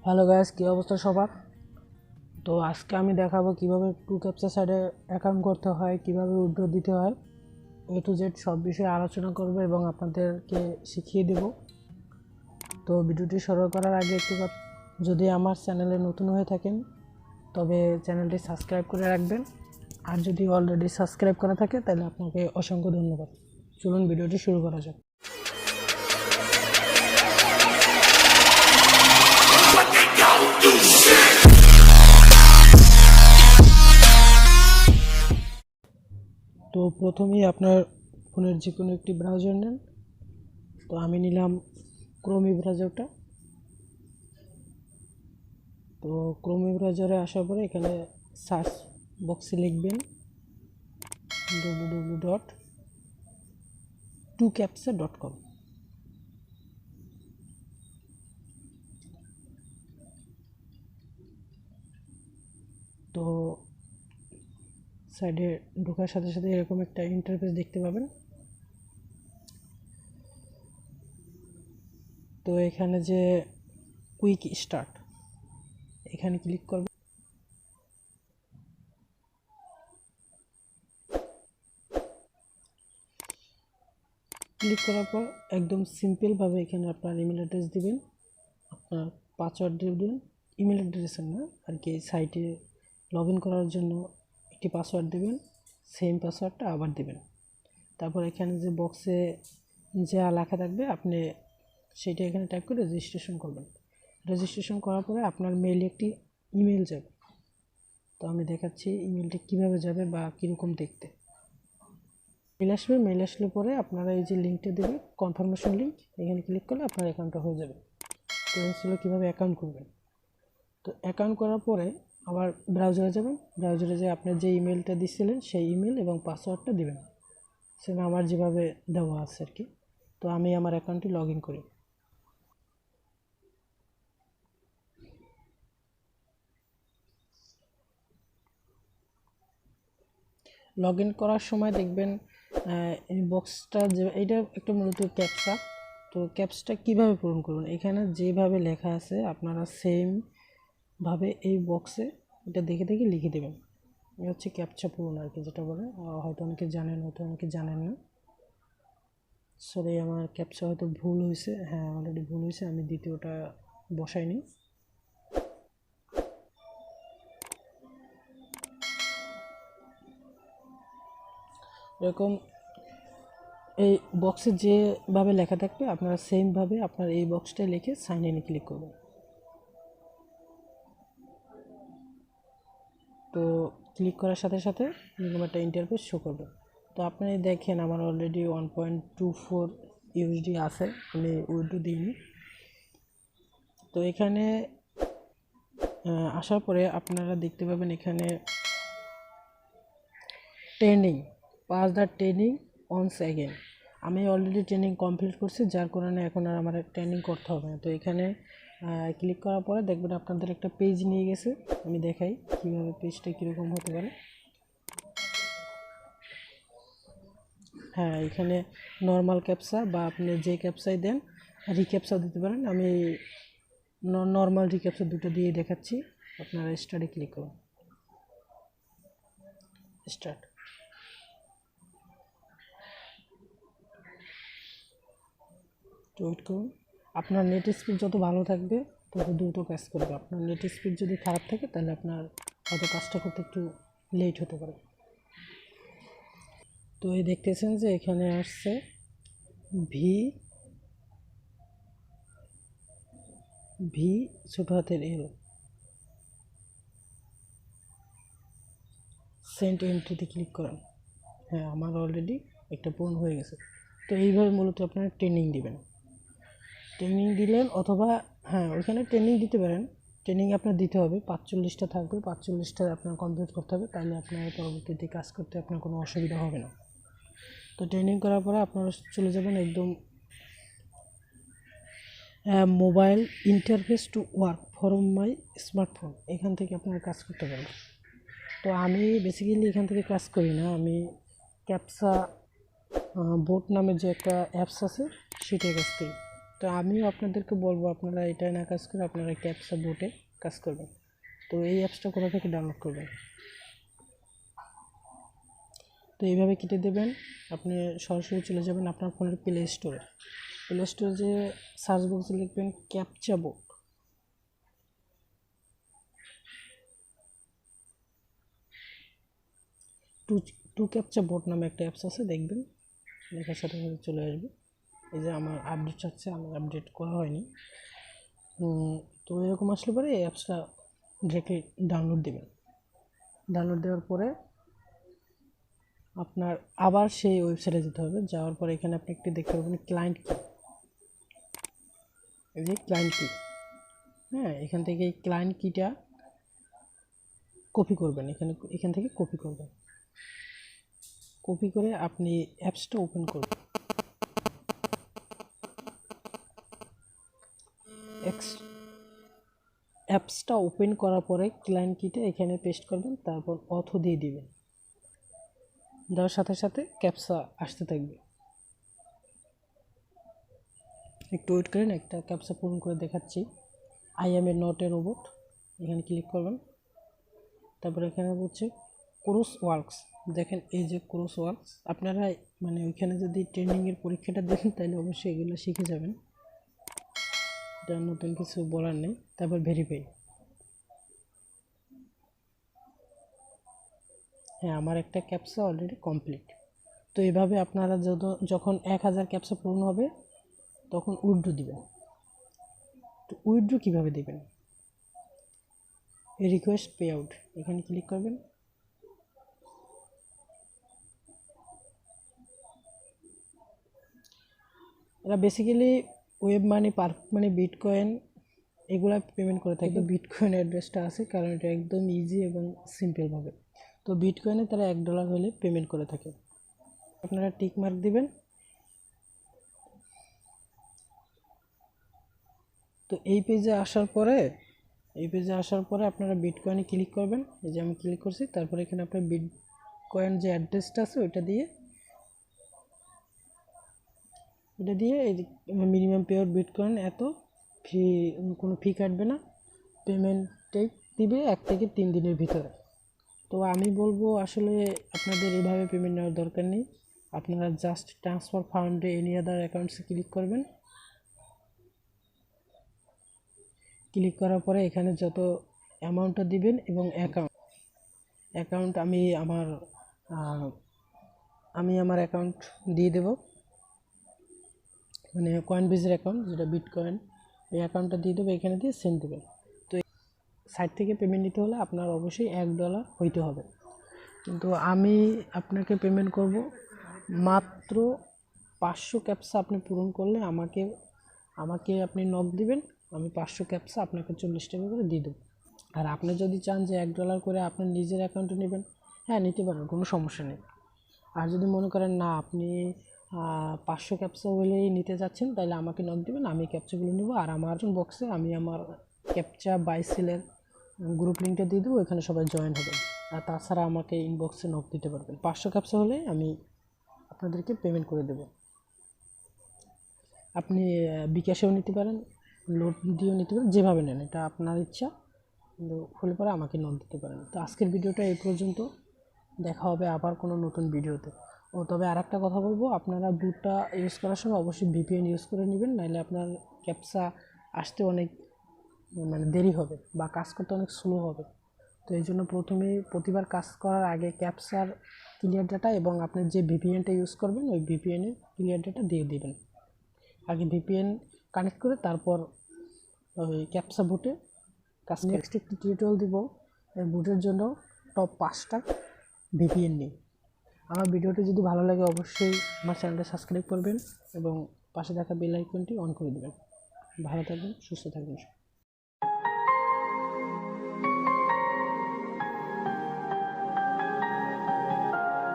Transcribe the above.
Hello guys, কী অবস্থা সবার? তো আজকে আমি দেখাবো কিভাবে 2captcha সাইডে অ্যাকাউন্ট করতে হয়, কিভাবে উইথড্র দিতে হয়, A to Z সব বিষয়ে আলোচনা করব এবং আপনাদেরকে শিখিয়ে দেব। তো ভিডিওটি শুরু করার আগে একটু যদি আমার চ্যানেলে নতুন হয়ে থাকেন তবে চ্যানেলটি সাবস্ক্রাইব করে রাখবেন, আর যদি অলরেডি সাবস্ক্রাইব করা থাকে তাহলে আপনাকে অসংখ্য ধন্যবাদ। চলুন ভিডিওটি শুরু করা যাক। তো প্রথমেই আপনার ফোনের যে কোনো একটি ব্রাউজার নেন। তো আমি নিলাম ক্রোমি ব্রাউজারটা। তো ক্রোমি ব্রাউজারে আসার পরে এখানে সার্চ বক্সে লিখবেন www.2captcha.com। তো সাইডে ঢোকার সাথে সাথে এরকম একটা ইন্টারফেস দেখতে পাবেন। তো এখানে যে কুইক স্টার্ট এখানে ক্লিক করবেন। ক্লিক করার পর একদম সিম্পলভাবে এখানে আপনার ইমেল অ্যাড্রেস দিবেন, আপনার পাসওয়ার্ড দিবেন, ইমেল অ্যাড্রেসের না আর কি, সাইটে লগ ইন করার জন্য একটি পাসওয়ার্ড দিবেন, সেম পাসওয়ার্ডটা আবার দিবেন। তারপর এখানে যে বক্সে যা লেখা থাকবে আপনি সেটা এখানে টাইপ করে রেজিস্ট্রেশন করবেন। রেজিস্ট্রেশন করার পরে আপনার মেইলে একটি ইমেল যাবে। তো আমি দেখাচ্ছি ইমেলটি কীভাবে যাবে বা কীরকম দেখতে। মেল আসবে, মেল আসলে পরে আপনারা এই যে লিঙ্কটা দেবে, কনফার্মেশন লিঙ্ক, এখানে ক্লিক করলে আপনার অ্যাকাউন্টটা হয়ে যাবে। তো এই ছিল কীভাবে অ্যাকাউন্ট করবেন। তো অ্যাকাউন্ট করার পরে আবার ব্রাউজারে যাবেন, ব্রাউজারে যেয়ে আপনার যে ইমেলটা দিচ্ছিলেন সেই ইমেল এবং পাসওয়ার্ডটা দিবেন, সেটা আমার যেভাবে দেওয়া আছে আর কি। তো আমি আমার অ্যাকাউন্টটি লগ ইন করি। লগ ইন করার সময় দেখবেন এই বক্সটা যে এইটা একটা মূলত ক্যাপচা। তো ক্যাপচাটা কীভাবে পূরণ করবেন, এখানে যেভাবে লেখা আছে আপনারা সেমভাবে এই বক্সে এটা দেখে দেখে লিখে দেবেন। এটা হচ্ছে ক্যাপচা পূরণ আর কি, যেটা বলে। হয়তো অনেকে জানেন, হয়তো অনেকে জানেন না। সরি, আমার ক্যাপচা হয়তো ভুল হয়েছে। হ্যাঁ, অলরেডি ভুল হয়েছে, আমি দ্বিতীয়টা বসাইনি। এরকম এই বক্সে যেভাবে লেখা থাকবে আপনারা সেমভাবে আপনার এই বক্সটায় লিখে সাইন ইনে ক্লিক করবেন। তো ক্লিক করার সাথে সাথে এরকম একটা ইন্টারফেস শো করবে। তো আপনি দেখেন আমার অলরেডি 1.24 ইউএসডি আছে, আমি উইথড্র দিইনি। তো এখানে আসার পরে আপনারা দেখতে পাবেন এখানে training, pass the training once again. আমি অলরেডি ট্রেনিং কমপ্লিট করছি, যার কারণে এখন আর আমার ট্রেনিং করতে হবে না। তো এখানে ক্লিক করার পরে দেখবেন আপনাদের একটা পেজ নিয়ে গেছে। আমি দেখাই কীভাবে পেজটা কীরকম হতে পারে। হ্যাঁ, এখানে নর্মাল ক্যাপচা বা আপনি যে ক্যাপচাই দেন রিক্যাপচা দিতে পারেন। আমি নর্মাল রিক্যাপচা দুটো দিয়ে দেখাচ্ছি। আপনারা স্টার্টে ক্লিক করুন। স্টার্ট। ওয়েট করুন। আপনার নেট স্পিড যত ভালো থাকবে তত দ্রুত কাজ করবে। আপনার নেট স্পিড যদি খারাপ থাকে তাহলে আপনার হয়তো কাজটা করতে একটু লেট হতে পারে। তো এই দেখতেছেন যে এখানে আসছে ভি ছোটো হাতের এরো, সেন্ট এন্ট্রিতে ক্লিক করেন। হ্যাঁ, আমার অলরেডি একটা পূর্ণ হয়ে গেছে। তো এইভাবে মূলত আপনারা ট্রেনিং দিবেন। ট্রেনিং দিলেন অথবা হ্যাঁ, ওইখানে ট্রেনিং দিতে পারেন। ট্রেনিং আপনার দিতে হবে, 45টা থাকবে, 45টা আপনার কমপ্লিট করতে হবে, তাহলে আপনার পরবর্তীতে কাজ করতে আপনার কোনো অসুবিধা হবে না। তো ট্রেনিং করার পরে আপনারা চলে যাবেন একদম mobile interface to work from my smartphone, এখান থেকে আপনারা কাজ করতে পারেন। তো আমি বেসিক্যালি এখান থেকে কাজ করি না, আমি ক্যাপচা বোট নামে যে একটা অ্যাপস আছে সেটাই কাজ করি। তো তো আমিও আপনাদেরকে বলবো আপনারা এটাই না কাজ করে আপনারা ক্যাপচা বোটে কাজ করবেন। তো এই অ্যাপসটা কোথা থেকে ডাউনলোড করবেন? তো এইভাবে কেটে দেবেন, আপনি সরাসরি চলে যাবেন আপনার ফোনের প্লে স্টোরে। প্লে স্টোরে যে সার্চ বক্সে লিখবেন captcha bot. Two captcha bot নামে একটা অ্যাপস আছে, দেখবেন লেখার সাথে সাথে চলে আসবে। এই যে আমার আপডেট চাচ্ছে, আমার আপডেট করা হয়নি। তো এরকম আসলে পরে এই অ্যাপসটা ডিরেক্টলি ডাউনলোড দেবেন। ডাউনলোড দেওয়ার পরে আপনার আবার সেই ওয়েবসাইটে যেতে হবে। যাওয়ার পরে এখানে আপনি একটি দেখতে পাবেন ক্লায়েন্ট কি, এই যে ক্লায়েন্ট কি, হ্যাঁ, এখান থেকে এই ক্লায়েন্ট কিটা কপি করবেন, এখান থেকে কপি করবেন। কপি করে আপনি অ্যাপসটা ওপেন করবেন। অ্যাপসটা ওপেন করার পরে ক্লায়েন্ট কিটা এখানে পেস্ট করবেন, তারপর অথ দিয়ে দিবেন। দেওয়ার সাথে সাথে ক্যাপচা আসতে থাকবে। একটু ওয়েট করেন, একটা ক্যাপচা পূরণ করে দেখাচ্ছি। I M A not a robot, এখানে ক্লিক করবেন। তারপরে এখানে হচ্ছে ক্রস ওয়ার্কস, দেখেন এই যে ক্রস ওয়ার্কস, আপনারা মানে ওইখানে যদি ট্রেনিংয়ের পরীক্ষাটা দেন তাহলে অবশ্যই এগুলো শিখে যাবেন, এটা নতুন কিছু বলার নেই। তারপর ভেরিফাই, হ্যাঁ আমার একটা ক্যাপচা অলরেডি কমপ্লিট। তো এইভাবে আপনারা যখন 1000 ক্যাপচা পূরণ হবে তখন উইথড্র দিবেন। তো উইথড্র কীভাবে দেবেন? রিকোয়েস্ট পে আউট, এখানে ক্লিক করবেন। এরা বেসিক্যালি ওয়েব মানি, পার্ক মানি, বিটকয়েন এগুলা পেমেন্ট করে থাকে। বিটকয়েন অ্যাড্রেসটা আছে কারণ এটা একদম ইজি এবং সিম্পলভাবে। তো বিটকয়েনে তারা $1 হলে পেমেন্ট করে থাকে। আপনারা টিক মার্ক দিবেন। তো এই পেজে আসার পরে আপনারা বিটকয়েনে ক্লিক করবেন। এই যে আমি ক্লিক করছি, তারপরে এখানে আপনার বিটকয়েন যে অ্যাড্রেসটা আছে ওইটা দিয়ে এই মিনিমাম পেয়ার বিটকয়েন এত ফি, কোনো ফি কাটবে না, পেমেন্টটাই দিবে 1 থেকে 3 দিনের ভিতরে। তো আমি বলবো আসলে আপনাদের এভাবে পেমেন্ট নেওয়ার দরকার নেই, আপনারা জাস্ট ট্রান্সফার ফান্ডে এনি আদার অ্যাকাউন্টসে ক্লিক করবেন। ক্লিক করার পরে এখানে যত অ্যামাউন্টটা দিবেন এবং অ্যাকাউন্ট আমি আমার অ্যাকাউন্ট দিয়ে দেব, মানে কয়েনবেজের অ্যাকাউন্ট যেটা বিটকয়েন, এই অ্যাকাউন্টটা দিয়ে দেবো, এখানে দিয়ে সেন্ড দেবেন। তো সাইট থেকে পেমেন্ট নিতে হলে আপনার অবশ্যই $1 হইতে হবে। কিন্তু আমি আপনাকে পেমেন্ট করব মাত্র 500 ক্যাপচা আপনি পূরণ করলে আমাকে আপনি নক দিবেন, আমি 500 ক্যাপচা আপনাকে 40 টাকা করে দিয়ে দেবো। আর আপনি যদি চান যে $1 করে আপনার নিজের অ্যাকাউন্টে নেবেন, হ্যাঁ নিতে পারেন, কোনো সমস্যা নেই। আর যদি মনে করেন না আপনি 500 ক্যাপচা হলেই নিতে যাচ্ছেন, তাহলে আমাকে নক দেবেন, আমি ক্যাপচাগুলো নেব। আর আমার বক্সে আমি আমার ক্যাপচা বাই&সল গ্রুপ লিঙ্কটা দিয়ে দেবো, এখানে সবাই জয়েন হবেন। আর তাছাড়া আমাকে ইনবক্সে নক দিতে পারবেন। 500 ক্যাপচা হলে আমি আপনাদেরকে পেমেন্ট করে দেব। আপনি বিকাশেও নিতে পারেন, লোড দিয়েও নিতে পারেন, যেভাবে নেন এটা আপনার ইচ্ছা, কিন্তু হলে পরে আমাকে নক দিতে পারেন। তো আজকের ভিডিওটা এই পর্যন্ত, দেখা হবে আবার কোনো নতুন ভিডিওতে। তবে আর একটা কথা বলবো, আপনারা বুটটা ইউজ করার সময় অবশ্যই VPN ইউজ করে নেবেন, নাহলে আপনার ক্যাপচা আসতে অনেক মানে দেরি হবে বা কাজ করতে অনেক স্লো হবে। তো এই জন্য প্রতিবার কাজ করার আগে ক্যাপচার ক্লিয়ার ডাটা এবং আপনি যে VPNটা ইউজ করবেন ওই VPN-এর ক্লিয়ার ডাটা দিয়ে দেবেন। আগে VPN কানেক্ট করে তারপর ওই ক্যাপচা বুটে কাজ। নেক্সট একটি টিউটোরিয়াল দিব এই বুটের জন্য টপ 5টা VPN নিয়ে। আমার ভিডিওটি যদি ভালো লাগে অবশ্যই আমার চ্যানেলটা সাবস্ক্রাইব করবেন এবং পাশে থাকা বেল আইকনটি অন করে দেবেন। ভালো থাকবেন, সুস্থ থাকবেন।